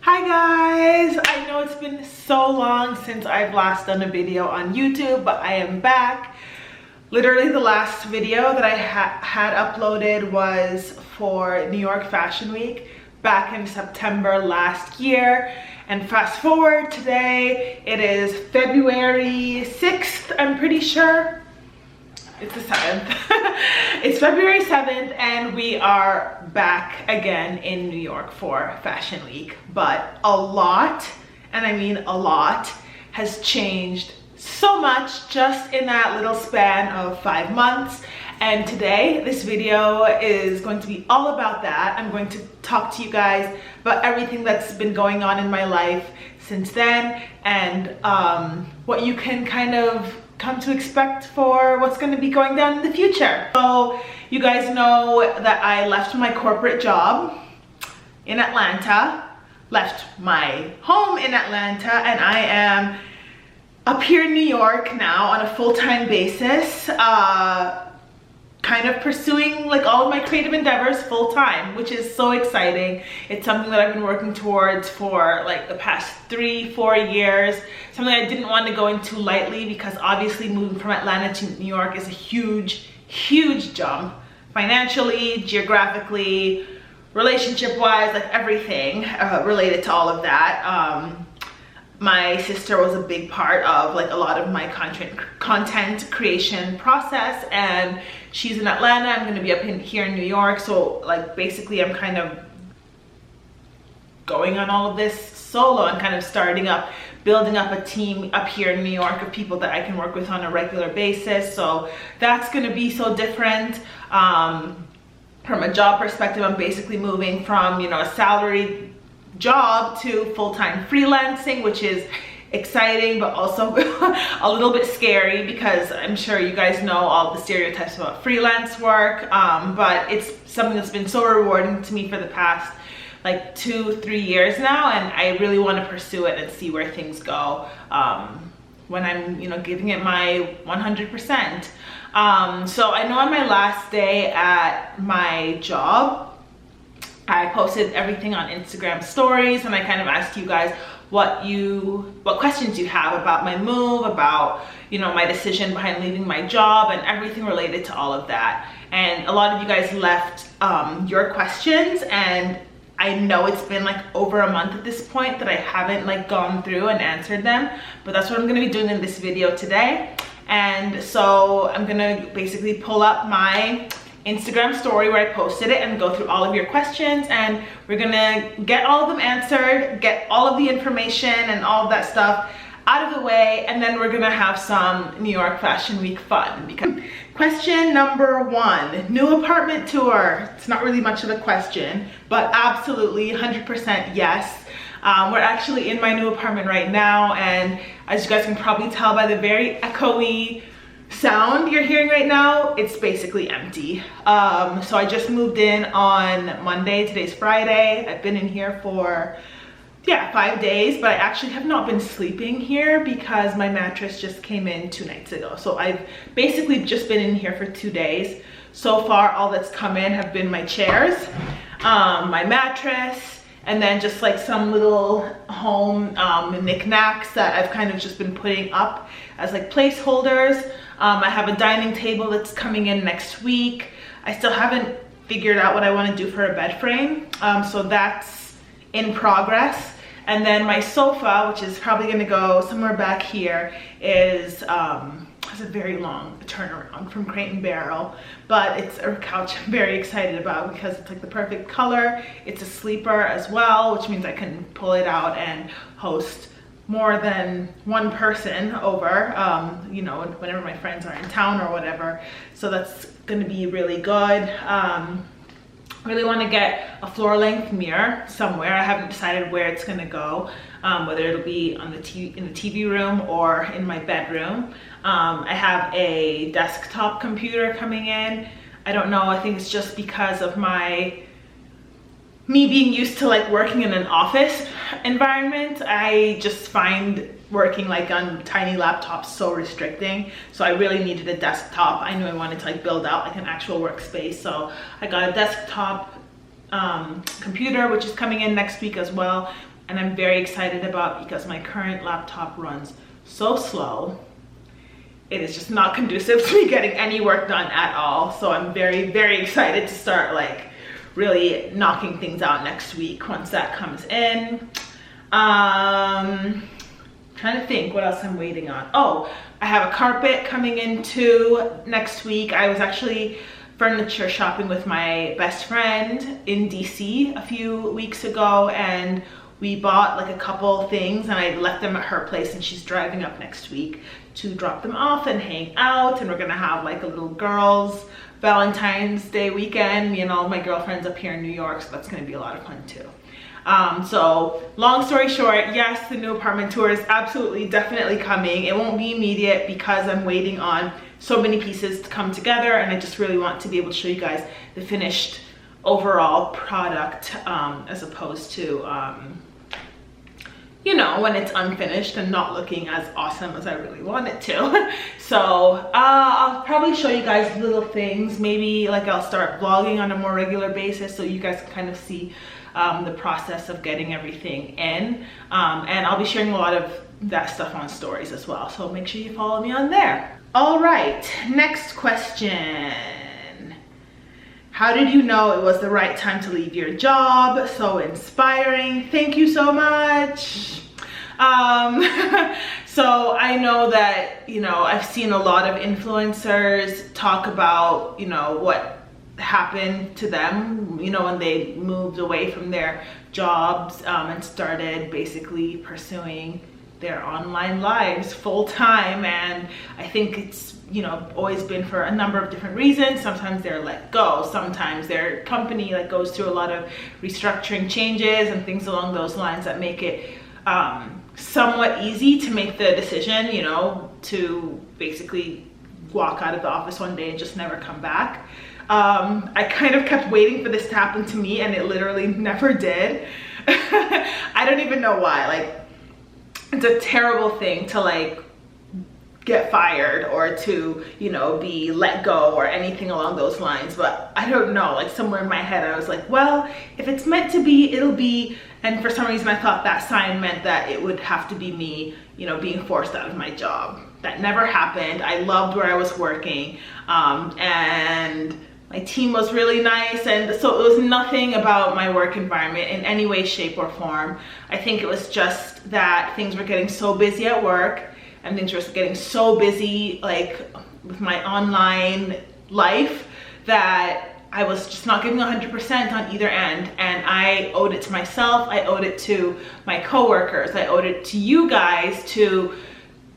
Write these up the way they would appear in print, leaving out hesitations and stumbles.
Hi guys! I know it's been so long since I've last done a video on YouTube, but I am back. Literally the last video that I had uploaded was for New York Fashion Week back in September last year. And fast forward today, it is February 6th, I'm pretty sure. It's the 7th. It's February 7th and we are back again in New York for Fashion Week. But a lot, and I mean a lot, has changed so much just in that little span of 5 months. And today, this video is going to be all about that. I'm going to talk to you guys about everything that's been going on in my life since then and what you can kind of come to expect for what's going to be going down in the future. So you guys know that I left my corporate job in Atlanta, left my home in Atlanta, and I am up here in New York now on a full-time basis, kind of pursuing like all of my creative endeavors full-time, which is so exciting. It's something that I've been working towards for like the past 3-4 years, something I didn't want to go into lightly because obviously moving from Atlanta to New York is a huge jump, financially, geographically, relationship-wise, like everything related to all of that. My sister was a big part of like a lot of my content creation process, and she's in Atlanta. I'm going to be up here in New York, so like basically I'm kind of going on all of this solo and kind of building up a team up here in New York of people that I can work with on a regular basis. So that's going to be so different. From a job perspective, I'm basically moving from, you know, a salary job to full-time freelancing, which is exciting but also a little bit scary because I'm sure you guys know all the stereotypes about freelance work, but it's something that's been so rewarding to me for the past like 2-3 years now, and I really want to pursue it and see where things go when I'm, you know, giving it my 100%. So I know on my last day at my job, I posted everything on Instagram stories, and I kind of asked you guys what questions you have about my move, about, you know, my decision behind leaving my job and everything related to all of that. And a lot of you guys left your questions, and I know it's been like over a month at this point that I haven't like gone through and answered them, but that's what I'm going to be doing in this video today. And so I'm going to basically pull up my Instagram story where I posted it and go through all of your questions, and we're gonna get all of them answered, get all of the information and all of that stuff out of the way, and then we're gonna have some New York Fashion Week fun. Because question number 1, new apartment tour. It's not really much of a question, but absolutely 100% yes. We're actually in my new apartment right now, and as you guys can probably tell by the very echoey sound you're hearing right now, it's basically empty. So I just moved in on Monday. Today's Friday. I've been in here for 5 days, but I actually have not been sleeping here because my mattress just came in 2 nights ago. So I've basically just been in here for 2 days. So far all that's come in have been my chairs, my mattress, and then just like some little home knickknacks that I've kind of just been putting up as like placeholders. I have a dining table that's coming in next week. I still haven't figured out what I want to do for a bed frame, so that's in progress. And then my sofa, which is probably going to go somewhere back here, has a very long turnaround from Crate & Barrel, but it's a couch I'm very excited about because it's like the perfect color. It's a sleeper as well, which means I can pull it out and host more than one person over, you know, whenever my friends are in town or whatever. So that's gonna be really good. Really want to get a floor length mirror somewhere. I haven't decided where it's gonna go, whether it'll be on the in the TV room or in my bedroom. I have a desktop computer coming in. I don't know, I think it's just because of me being used to like working in an office environment. I just find working like on tiny laptops so restricting, so I really needed a desktop. I knew I wanted to like build out like an actual workspace, so I got a desktop computer, which is coming in next week as well, and I'm very excited about because my current laptop runs so slow. It is just not conducive to me getting any work done at all. So I'm very, very excited to start like really knocking things out next week once that comes in. Trying to think what else I'm waiting on. Oh, I have a carpet coming into next week. I was actually furniture shopping with my best friend in DC a few weeks ago, and we bought like a couple things and I left them at her place, and she's driving up next week to drop them off and hang out, and we're gonna have like a little girls Valentine's Day weekend, me and all my girlfriends up here in New York, so that's gonna be a lot of fun too. So long story short, yes, the new apartment tour is absolutely definitely coming. It won't be immediate because I'm waiting on so many pieces to come together, and I just really want to be able to show you guys the finished overall product, as opposed to you know, when it's unfinished and not looking as awesome as I really want it to. So I'll probably show you guys little things. Maybe like I'll start vlogging on a more regular basis so you guys can kind of see the process of getting everything in. And I'll be sharing a lot of that stuff on stories as well. So make sure you follow me on there. All right, next question. How did you know it was the right time to leave your job? So inspiring. Thank you so much. So I know that, you know, I've seen a lot of influencers talk about, you know, what happened to them, you know, when they moved away from their jobs and started basically pursuing their online lives full time. And I think it's, you know, always been for a number of different reasons. Sometimes they're let go, sometimes their company like goes through a lot of restructuring changes and things along those lines that make it somewhat easy to make the decision, you know, to basically walk out of the office one day and just never come back. I kind of kept waiting for this to happen to me, and it literally never did. I don't even know why. Like, it's a terrible thing to like get fired or to, you know, be let go or anything along those lines, but I don't know, like somewhere in my head I was like, well, if it's meant to be, it'll be. And for some reason I thought that sign meant that it would have to be me, you know, being forced out of my job. That never happened. I loved where I was working, and my team was really nice, and so it was nothing about my work environment in any way, shape, or form. I think it was just that things were getting so busy at work, and things were getting so busy like with my online life that I was just not giving 100% on either end. And I owed it to myself, I owed it to my coworkers, I owed it to you guys to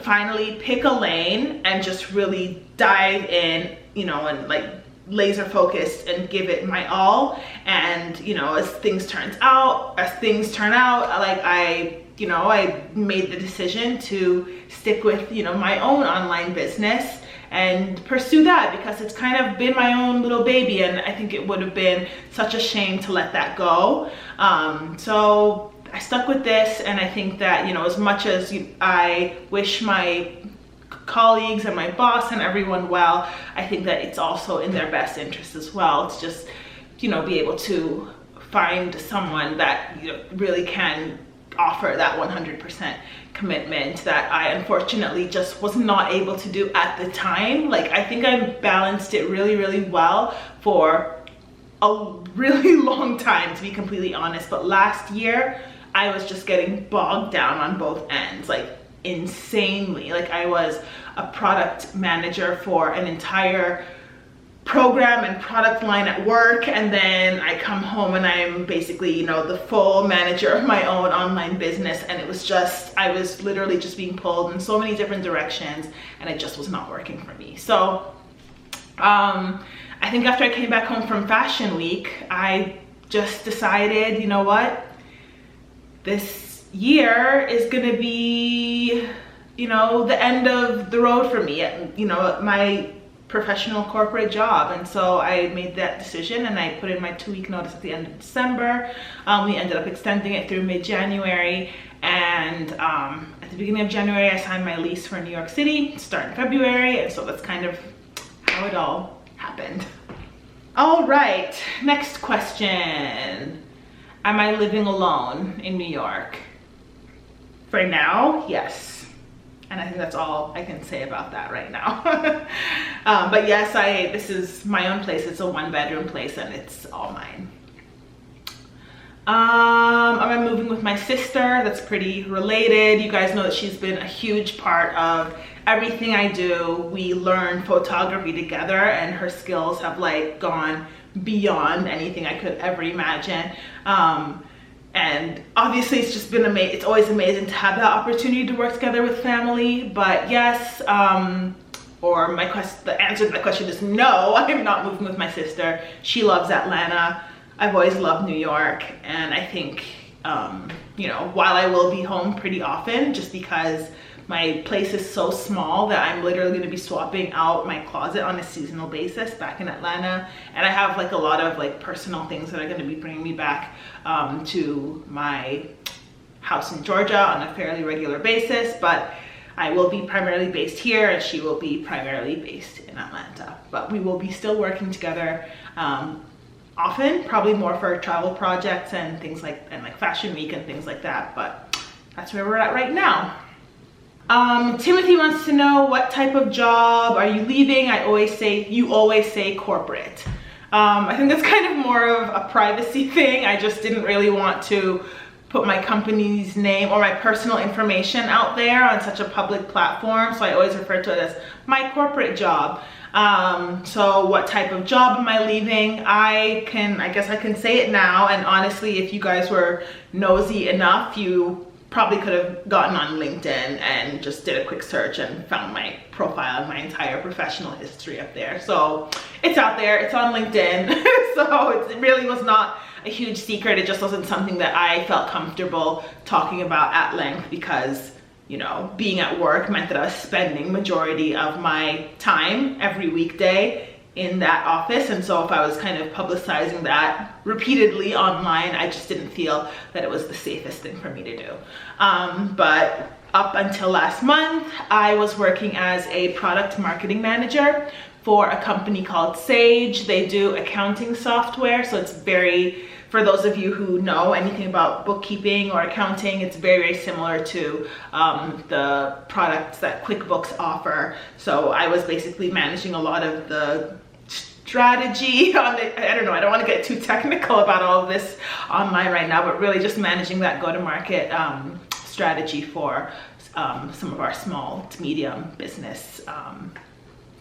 finally pick a lane and just really dive in, you know, and like laser focused and give it my all. And, you know, as things turn out, like I made the decision to stick with, you know, my own online business and pursue that, because it's kind of been my own little baby, and I think it would have been such a shame to let that go. So I stuck with this, and I think that, you know, as much as I wish my colleagues and my boss and everyone well, I think that it's also in their best interest as well to just, you know, be able to find someone that, you know, really can offer that 100% commitment that I unfortunately just was not able to do at the time. Like, I think I balanced it really, really well for a really long time, to be completely honest. But last year, I was just getting bogged down on both ends, like insanely. Like, I was a product manager for an entire program and product line at work, and then I come home and I'm basically, you know, the full manager of my own online business, and it was just, I was literally just being pulled in so many different directions, and it just was not working for me. So I think after I came back home from Fashion Week, I just decided, you know what, this year is gonna be, you know, the end of the road for me, you know, my professional corporate job. And so I made that decision, and I put in my 2-week notice at the end of December. We ended up extending it through mid-January, and at the beginning of January I signed my lease for New York City, start in February, and so that's kind of how it all happened. All right, next question. Am I living alone in New York? For now, yes. And I think that's all I can say about that right now. But yes, this is my own place. It's a 1-bedroom place and it's all mine. I'm moving with my sister. That's pretty related. You guys know that she's been a huge part of everything I do. We learn photography together and her skills have like gone beyond anything I could ever imagine. And obviously it's just been amazing. It's always amazing to have that opportunity to work together with family. But yes, the answer to my question is no, I'm not moving with my sister. She loves Atlanta. I've always loved New York. And I think, you know, while I will be home pretty often, just because my place is so small that I'm literally going to be swapping out my closet on a seasonal basis back in Atlanta. And I have like a lot of like personal things that are going to be bringing me back to my house in Georgia on a fairly regular basis. But I will be primarily based here and she will be primarily based in Atlanta. But we will be still working together often, probably more for travel projects and things like Fashion Week and things like that. But that's where we're at right now. Timothy wants to know, what type of job are you leaving? You always say corporate. I think that's kind of more of a privacy thing. I just didn't really want to put my company's name or my personal information out there on such a public platform. So I always refer to it as my corporate job. So what type of job am I leaving? I guess I can say it now. And honestly, if you guys were nosy enough, you probably could have gotten on LinkedIn and just did a quick search and found my profile and my entire professional history up there. So it's out there, it's on LinkedIn. So it really was not a huge secret. It just wasn't something that I felt comfortable talking about at length because, you know, being at work meant that I was spending majority of my time every weekday in that office. And so if I was kind of publicizing that repeatedly online, I just didn't feel that it was the safest thing for me to do. But up until last month, I was working as a product marketing manager for a company called Sage. They do accounting software. So it's for those of you who know anything about bookkeeping or accounting, it's very similar to the products that QuickBooks offer. So I was basically managing a lot of the strategy on it. I don't know, I don't want to get too technical about all of this online right now, but really just managing that go-to-market strategy for some of our small to medium business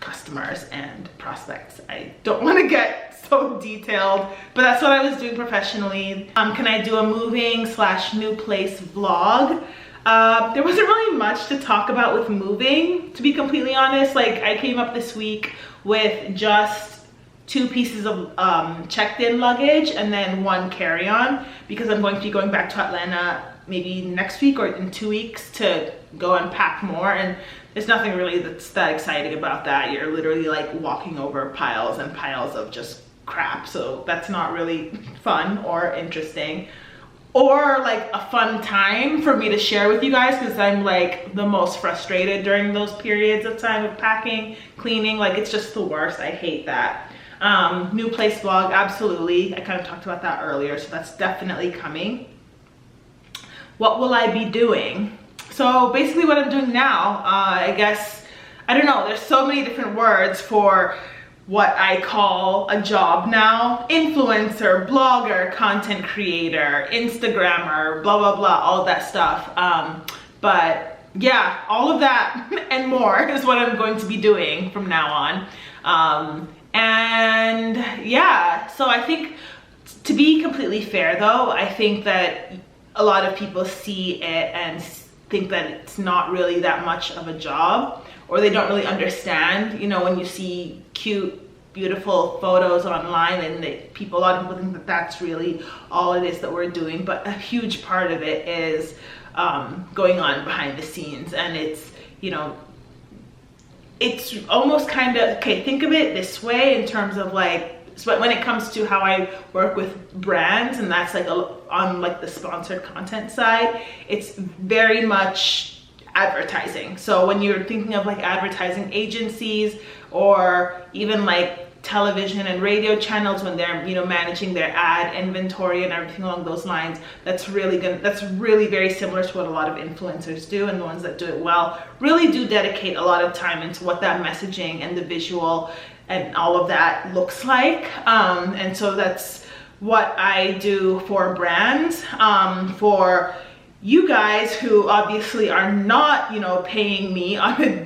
customers and prospects. I don't want to get so detailed, but that's what I was doing professionally. Can I do a moving/new place vlog? There wasn't really much to talk about with moving, to be completely honest. Like, I came up this week with just 2 pieces of checked-in luggage and then 1 carry-on, because I'm going to be going back to Atlanta maybe next week or in 2 weeks to go and pack more. And there's nothing really that's that exciting about that. You're literally like walking over piles and piles of just crap. So that's not really fun or interesting or like a fun time for me to share with you guys, because I'm like the most frustrated during those periods of time of packing, cleaning. Like, it's just the worst. I hate that. New place vlog, absolutely. I kind of talked about that earlier, so that's definitely coming. What will I be doing? So basically what I'm doing now, I guess, I don't know, there's so many different words for what I call a job now. Influencer, blogger, content creator, Instagrammer, blah, blah, blah, all that stuff. But yeah, all of that and more is what I'm going to be doing from now on. And yeah, so I think, to be completely fair though, I think that a lot of people see it and think that it's not really that much of a job, or they don't really understand, you know, when you see cute, beautiful photos online and a lot of people think that that's really all it is that we're doing. But a huge part of it is going on behind the scenes, and it's, you know, it's almost kind of, okay, think of it this way in terms of like, so when it comes to how I work with brands, and that's like on like the sponsored content side, it's very much advertising. So when you're thinking of like advertising agencies or even like television and radio channels when they're, you know, managing their ad inventory and everything along those lines. That's really very similar to what a lot of influencers do, and the ones that do it well really do dedicate a lot of time into what that messaging and the visual and all of that looks like. And so that's what I do for brands. For you guys who obviously are not, you know, paying me on a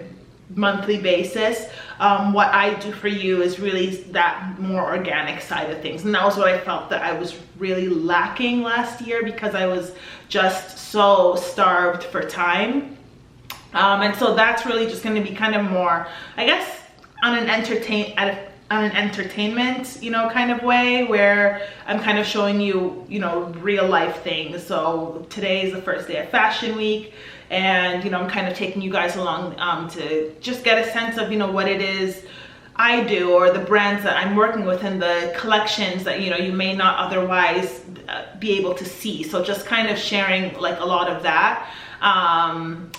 monthly basis, what I do for you is really that more organic side of things. And that was what I felt that I was really lacking last year, because I was just so starved for time. And so that's really just going to be kind of more, I guess, on an entertainment, you know, kind of way, where I'm kind of showing you, you know, real life things. So today is the first day of Fashion Week, and, you know, I'm kind of taking you guys along to just get a sense of, you know, what it is I do, or the brands that I'm working with, and the collections that, you know, you may not otherwise be able to see. So just kind of sharing like a lot of that.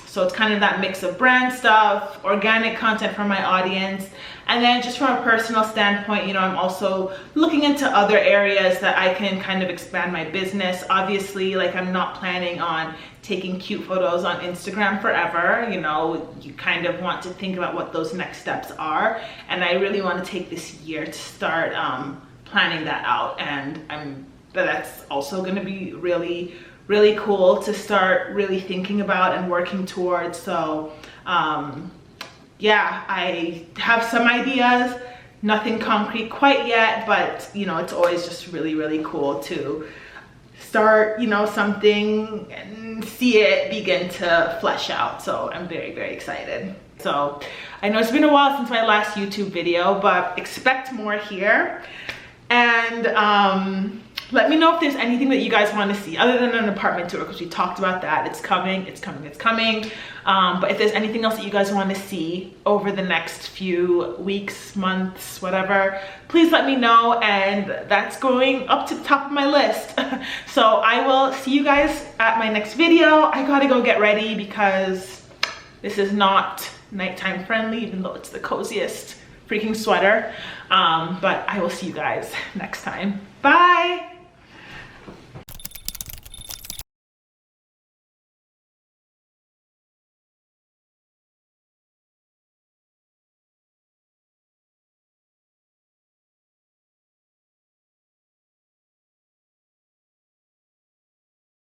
So it's kind of that mix of brand stuff, organic content for my audience, and then just from a personal standpoint, you know, I'm also looking into other areas that I can kind of expand my business. Obviously, like, I'm not planning on taking cute photos on Instagram forever. You know, you kind of want to think about what those next steps are, and I really want to take this year to start planning that out. And but that's also going to be really cool to start really thinking about and working towards. So yeah, I have some ideas, nothing concrete quite yet, but, you know, it's always just really cool to start, you know, something and see it begin to flesh out. So I'm very excited. So I know it's been a while since my last YouTube video, but expect more here. And let me know if there's anything that you guys want to see other than an apartment tour, because we talked about that. It's coming. But if there's anything else that you guys want to see over the next few weeks, months, whatever, please let me know, and that's going up to the top of my list. So I will see you guys at my next video. I gotta go get ready because this is not nighttime friendly, even though it's the coziest freaking sweater. But I will see you guys next time. Bye.